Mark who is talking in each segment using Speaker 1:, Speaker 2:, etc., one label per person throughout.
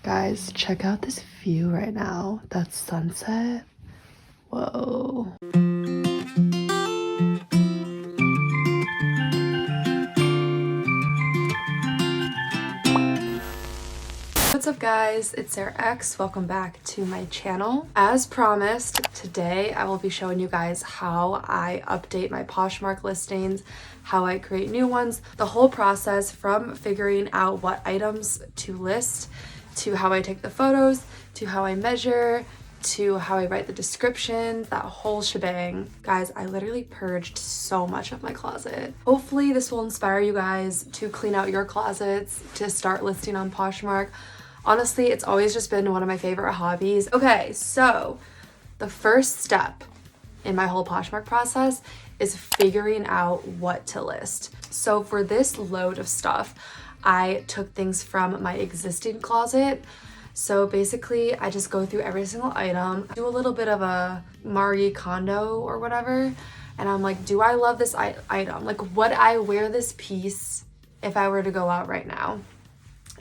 Speaker 1: Guys, check out this view right now. That's sunset. Whoa. What's up guys, it's Sarah X. Welcome back to my channel. As promised, today I will be showing you guys how I update my Poshmark listings, how I create new ones, the whole process from figuring out what items to list, to how I take the photos, to how I measure, to how I write the description, that whole shebang. Guys, I literally purged so much of my closet. Hopefully this will inspire you guys to clean out your closets, to start listing on Poshmark. Honestly, it's always just been one of my favorite hobbies. Okay, so the first step in my whole Poshmark process is figuring out what to list. So for this load of stuff, I took things from my existing closet. So basically, I just go through every single item, do a little bit of a Marie Kondo or whatever, and I'm like, do I love this item? Like, would I wear this piece if I were to go out right now?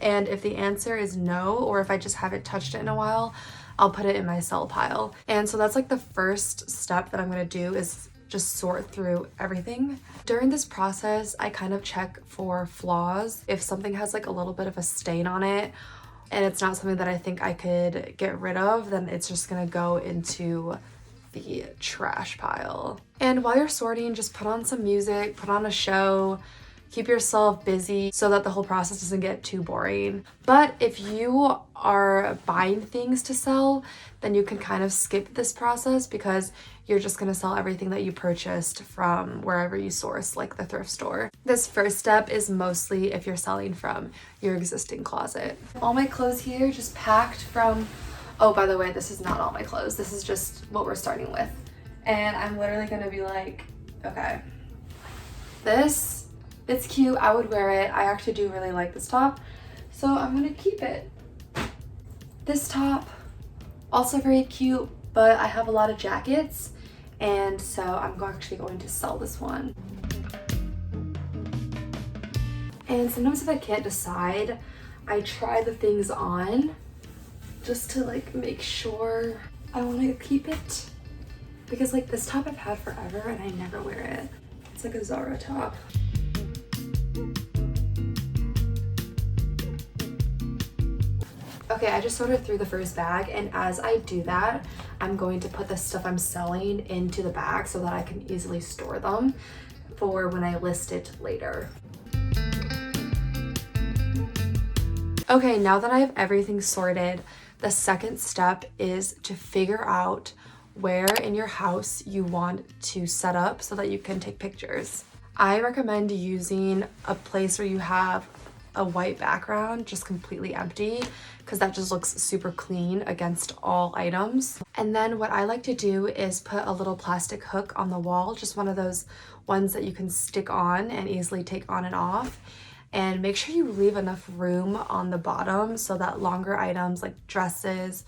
Speaker 1: And if the answer is no, or if I just haven't touched it in a while, I'll put it in my sell pile. And so that's like the first step that I'm gonna do, is just sort through everything. During this process, I kind of check for flaws. If something has like a little bit of a stain on it, and it's not something that I think I could get rid of, then it's just gonna go into the trash pile. And while you're sorting, just put on some music, put on a show, keep yourself busy so that the whole process doesn't get too boring. But if you are buying things to sell, then you can kind of skip this process because you're just gonna sell everything that you purchased from wherever you source, like the thrift store. This first step is mostly if you're selling from your existing closet. All my clothes here just packed from, oh, by the way, this is not all my clothes. This is just what we're starting with. And I'm literally gonna be like, okay, it's cute, I would wear it. I actually do really like this top, so I'm gonna keep it. This top, also very cute, but I have a lot of jackets, and so I'm actually going to sell this one. And sometimes if I can't decide, I try the things on just to like make sure I want to keep it, because like this top I've had forever and I never wear it. It's like a Zara top. Okay, I just sorted through the first bag, and as I do that, I'm going to put the stuff I'm selling into the bag so that I can easily store them for when I list it later. Okay, now that I have everything sorted, the second step is to figure out where in your house you want to set up so that you can take pictures. I recommend using a place where you have a white background, just completely empty, because that just looks super clean against all items. And then what I like to do is put a little plastic hook on the wall, just one of those ones that you can stick on and easily take on and off. And make sure you leave enough room on the bottom so that longer items like dresses,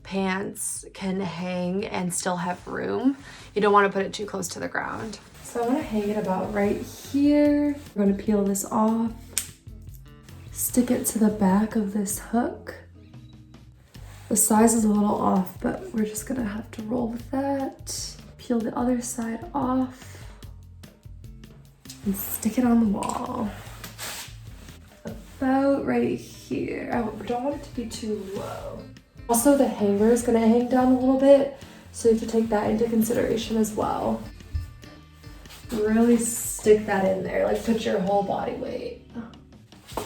Speaker 1: pants can hang and still have room. You don't want to put it too close to the ground. So I'm gonna hang it about right here. I'm gonna peel this off, stick it to the back of this hook. The size is a little off, but we're just gonna have to roll with that. Peel the other side off and stick it on the wall. About right here. I don't want it to be too low. Also, the hanger is gonna hang down a little bit, so you have to take that into consideration as well. Really stick that in there, like put your whole body weight.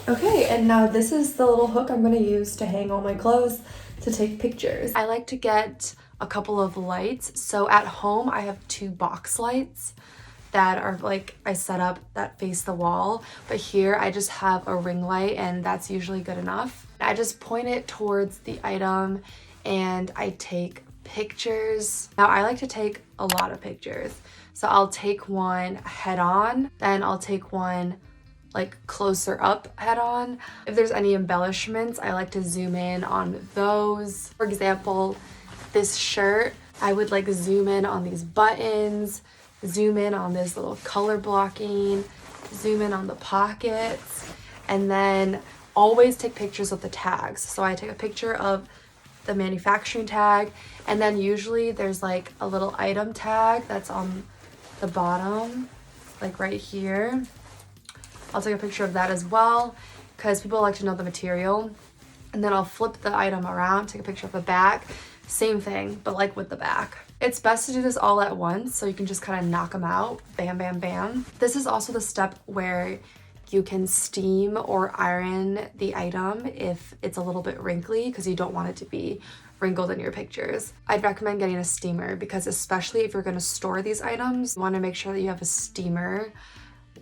Speaker 1: Okay, and now this is the little hook I'm gonna use to hang all my clothes to take pictures. I like to get a couple of lights. So at home, I have 2 box lights that are like I set up that face the wall, but here I just have a ring light, and that's usually good enough. I just point it towards the item and I take pictures. Now I like to take a lot of pictures. So I'll take one head on, then I'll take one like closer up head on. If there's any embellishments, I like to zoom in on those. For example, this shirt, I would like zoom in on these buttons, zoom in on this little color blocking, zoom in on the pockets, and then always take pictures of the tags. So I take a picture of the manufacturing tag, and then usually there's like a little item tag that's on the bottom, like right here. I'll take a picture of that as well because people like to know the material. And then I'll flip the item around, take a picture of the back. Same thing, but like with the back. It's best to do this all at once so you can just kind of knock them out. Bam, bam, bam. This is also the step where you can steam or iron the item if it's a little bit wrinkly because you don't want it to be wrinkled in your pictures. I'd recommend getting a steamer because especially if you're going to store these items, you want to make sure that you have a steamer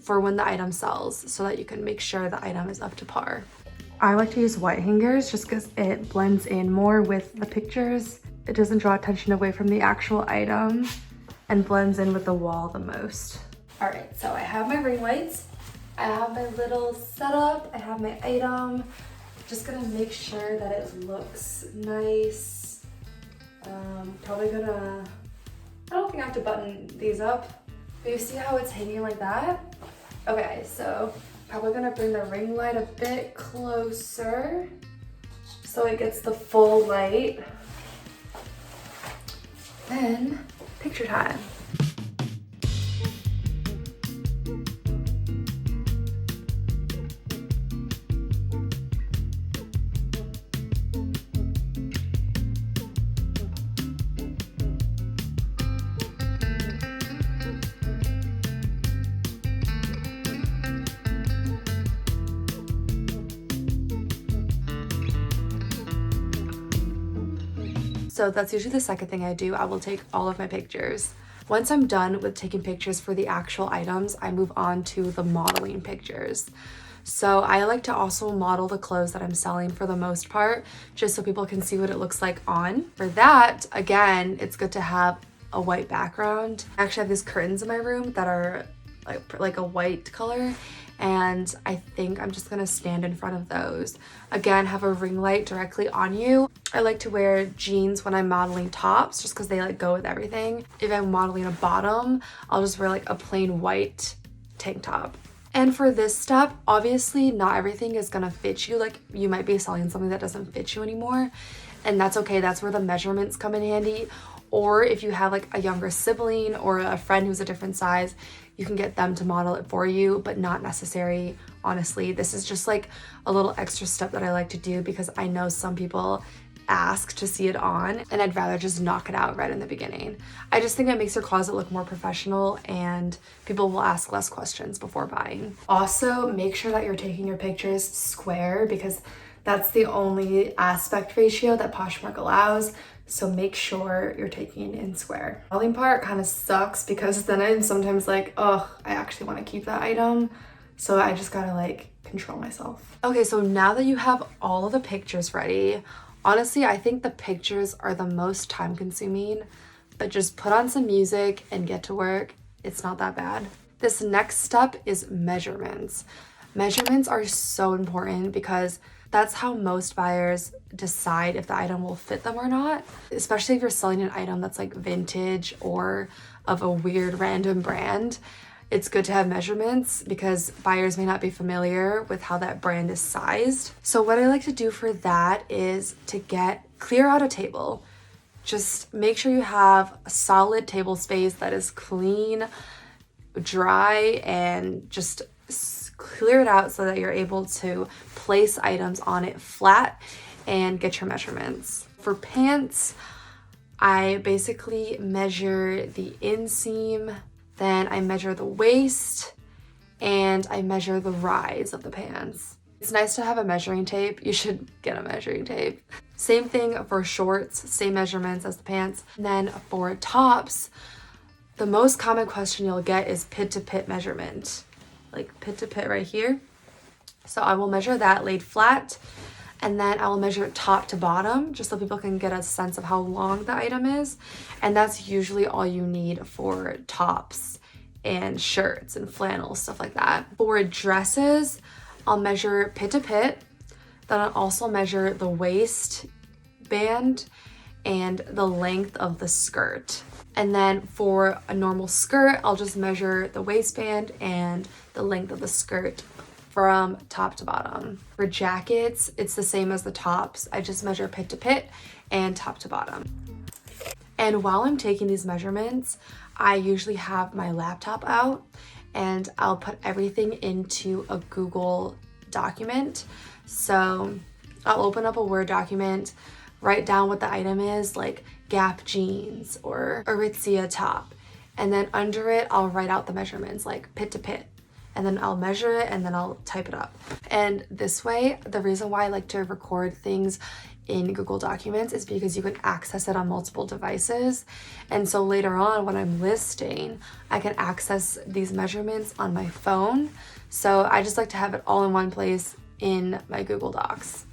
Speaker 1: for when the item sells so that you can make sure the item is up to par. I like to use white hangers just because it blends in more with the pictures. It doesn't draw attention away from the actual item and blends in with the wall the most. All right, so I have my ring lights. I have my little setup. I have my item. Just gonna make sure that it looks nice. Probably gonna, I don't think I have to button these up. But you see how it's hanging like that? Okay, so probably gonna bring the ring light a bit closer so it gets the full light. Then, picture time. So that's usually the second thing I do. I will take all of my pictures. Once I'm done with taking pictures for the actual items, I move on to the modeling pictures. So I like to also model the clothes that I'm selling for the most part, just so people can see what it looks like on. For that, again, it's good to have a white background. I actually have these curtains in my room that are like a white color, and I think I'm just gonna stand in front of those. Again, have a ring light directly on you. I like to wear jeans when I'm modeling tops just because they like go with everything. If I'm modeling a bottom, I'll just wear like a plain white tank top. And for this step, obviously not everything is gonna fit you. Like you might be selling something that doesn't fit you anymore, and that's okay. That's where the measurements come in handy. Or if you have like a younger sibling or a friend who's a different size, you can get them to model it for you, but not necessary, honestly. This is just like a little extra step that I like to do because I know some people ask to see it on, and I'd rather just knock it out right in the beginning. I just think it makes your closet look more professional and people will ask less questions before buying. Also, make sure that you're taking your pictures square because that's the only aspect ratio that Poshmark allows. So make sure you're taking in square. The modeling part kind of sucks because then I'm sometimes like, oh, I actually want to keep that item. So I just gotta like control myself. Okay, so now that you have all of the pictures ready, honestly, I think the pictures are the most time consuming, but just put on some music and get to work. It's not that bad. This next step is measurements. Measurements are so important because that's how most buyers decide if the item will fit them or not, especially if you're selling an item that's like vintage or of a weird random brand. It's good to have measurements because buyers may not be familiar with how that brand is sized. So what I like to do for that is to clear out a table. Just make sure you have a solid table space that is clean, dry, and just clear it out so that you're able to place items on it flat and get your measurements. For pants, I basically measure the inseam, then I measure the waist, and I measure the rise of the pants. It's nice to have a measuring tape. You should get a measuring tape. Same thing for shorts, same measurements as the pants. And then for tops, the most common question you'll get is pit to pit measurement. Like pit to pit right here. So I will measure that laid flat, and then I will measure it top to bottom just so people can get a sense of how long the item is. And that's usually all you need for tops and shirts and flannels, stuff like that. For dresses, I'll measure pit to pit. Then I'll also measure the waist band and the length of the skirt. And then for a normal skirt, I'll just measure the waistband and the length of the skirt from top to bottom. For jackets, it's the same as the tops. I just measure pit to pit and top to bottom. And while I'm taking these measurements, I usually have my laptop out and I'll put everything into a Google document. So I'll open up a Word document, write down what the item is, like Gap jeans or Aritzia top. And then under it, I'll write out the measurements, like pit to pit. And then I'll measure it and then I'll type it up. And this way, the reason why I like to record things in Google Documents is because you can access it on multiple devices. And so later on when I'm listing, I can access these measurements on my phone. So I just like to have it all in one place in my Google Docs.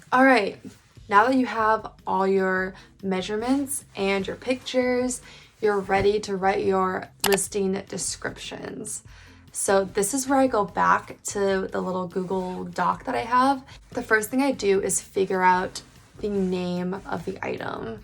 Speaker 1: All right, now that you have all your measurements and your pictures, you're ready to write your listing descriptions. So this is where I go back to the little Google Doc that I have. The first thing I do is figure out the name of the item.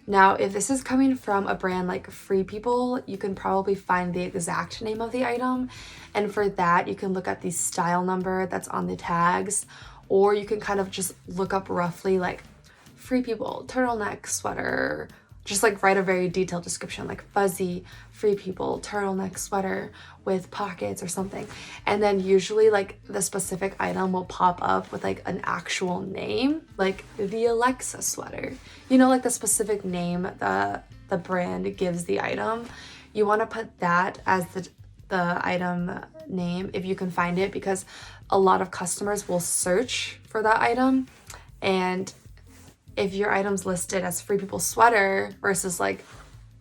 Speaker 1: Now, if this is coming from a brand like Free People, you can probably find the exact name of the item. And for that, you can look at the style number that's on the tags, or you can kind of just look up roughly like Free People turtleneck sweater, just like write a very detailed description like fuzzy Free People turtleneck sweater with pockets or something. And then usually like the specific item will pop up with like an actual name, like the Alexa sweater, you know, like the specific name the brand gives the item. You want to put that as the item name if you can find it, because a lot of customers will search for that item, and if your item's listed as Free People sweater versus like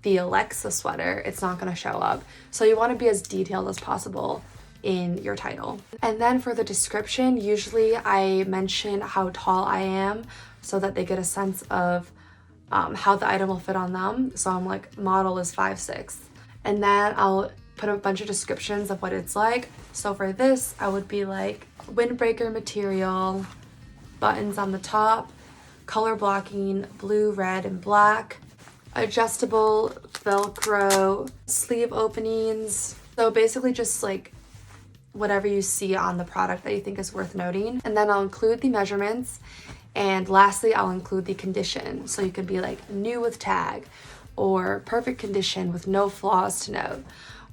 Speaker 1: the Alexa sweater, it's not going to show up. So you want to be as detailed as possible in your title. And then for the description, usually I mention how tall I am so that they get a sense of how the item will fit on them. So I'm like, model is 5'6", and then I'll put a bunch of descriptions of what it's like. So for this, I would be like windbreaker material, buttons on the top, color blocking, blue, red, and black, adjustable Velcro, sleeve openings. So basically just like whatever you see on the product that you think is worth noting. And then I'll include the measurements. And lastly, I'll include the condition. So you could be like new with tag, or perfect condition with no flaws to note.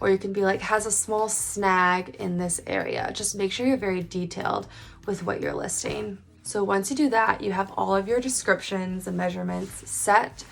Speaker 1: Or you can be like, has a small snag in this area. Just make sure you're very detailed with what you're listing. So once you do that, you have all of your descriptions and measurements set.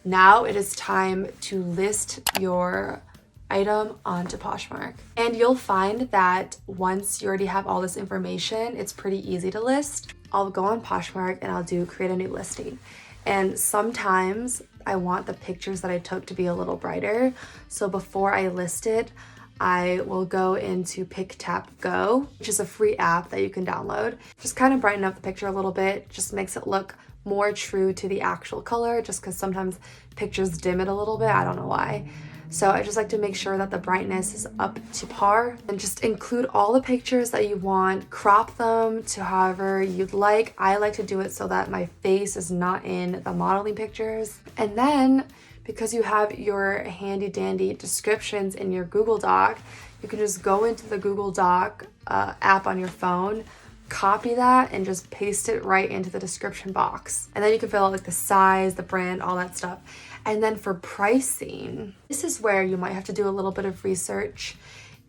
Speaker 1: Now it is time to list your item onto Poshmark. And you'll find that once you already have all this information, it's pretty easy to list. I'll go on Poshmark and I'll do create a new listing. And sometimes I want the pictures that I took to be a little brighter. So before I list it, I will go into Pick Tap Go, which is a free app that you can download. Just kind of brighten up the picture a little bit, just makes it look more true to the actual color, just because sometimes pictures dim it a little bit. I don't know why. So I just like to make sure that the brightness is up to par, and just include all the pictures that you want, crop them to however you'd like. I like to do it so that my face is not in the modeling pictures. And then because you have your handy dandy descriptions in your Google Doc, you can just go into the Google Doc app on your phone, copy that, and just paste it right into the description box. And then you can fill out like the size, the brand, all that stuff. And then for pricing, this is where you might have to do a little bit of research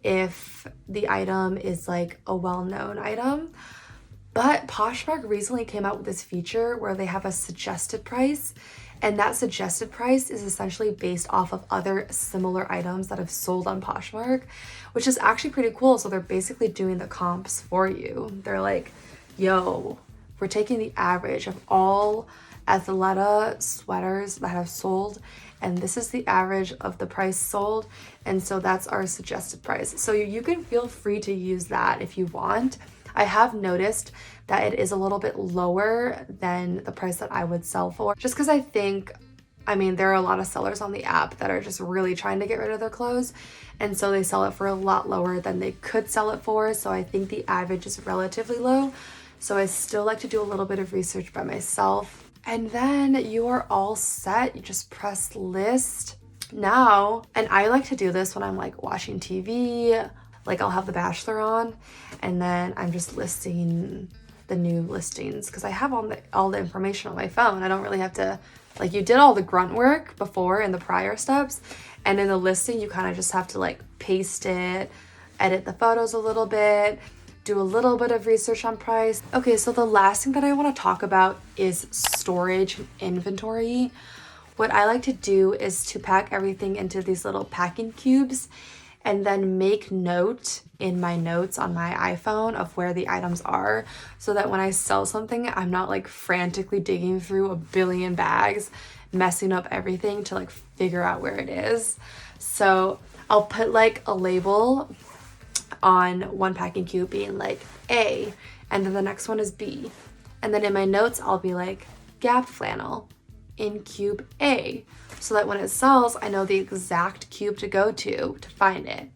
Speaker 1: if the item is like a well-known item. But Poshmark recently came out with this feature where they have a suggested price, and that suggested price is essentially based off of other similar items that have sold on Poshmark, which is actually pretty cool. So they're basically doing the comps for you. They're like, yo, we're taking the average of all Athleta sweaters that have sold, and this is the average of the price sold, and so that's our suggested price. So you can feel free to use that if you want. I have noticed that it is a little bit lower than the price that I would sell for, just because I think I mean, there are a lot of sellers on the app that are just really trying to get rid of their clothes, and so they sell it for a lot lower than they could sell it for. So I think the average is relatively low. So I still like to do a little bit of research by myself. And then you are all set. You just press list now. And I like to do this when I'm like watching TV, like I'll have The Bachelor on, and then I'm just listing the new listings because I have all the information on my phone. I don't really have to, like, you did all the grunt work before in the prior steps, and in the listing you kind of just have to like paste it, edit the photos a little bit, do a little bit of research on price. Okay, so the last thing that I want to talk about is storage inventory. What I like to do is to pack everything into these little packing cubes and then make note in my notes on my iPhone of where the items are, so that when I sell something, I'm not like frantically digging through a billion bags, messing up everything to like figure out where it is. So I'll put like a label on one packing cube being like A, and then the next one is B. And then in my notes, I'll be like Gap flannel in cube A, so that when it sells, I know the exact cube to go to find it.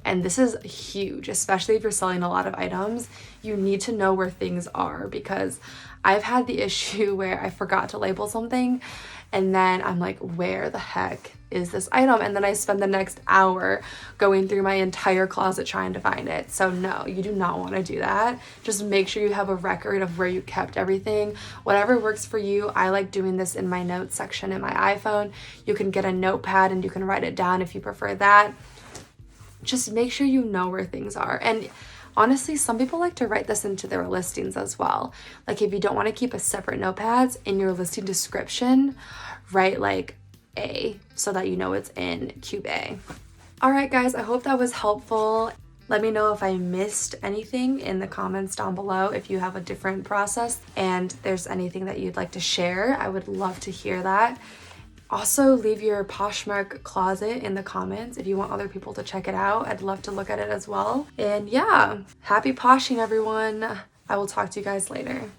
Speaker 1: And this is huge, especially if you're selling a lot of items. You need to know where things are, because I've had the issue where I forgot to label something and then I'm like, where the heck is this item? And then I spend the next hour going through my entire closet trying to find it. So no, you do not want to do that. Just make sure you have a record of where you kept everything. Whatever works for you. I like doing this in my notes section in my iPhone. You can get a notepad and you can write it down if you prefer that. Just make sure you know where things are. And honestly, some people like to write this into their listings as well. Like if you don't want to keep a separate notepads, in your listing description, write like A, so that you know it's in cube A. All right, guys, I hope that was helpful. Let me know if I missed anything in the comments down below, if you have a different process and there's anything that you'd like to share. I would love to hear that. Also, leave your Poshmark closet in the comments if you want other people to check it out. I'd love to look at it as well. And yeah, happy poshing, everyone. I will talk to you guys later.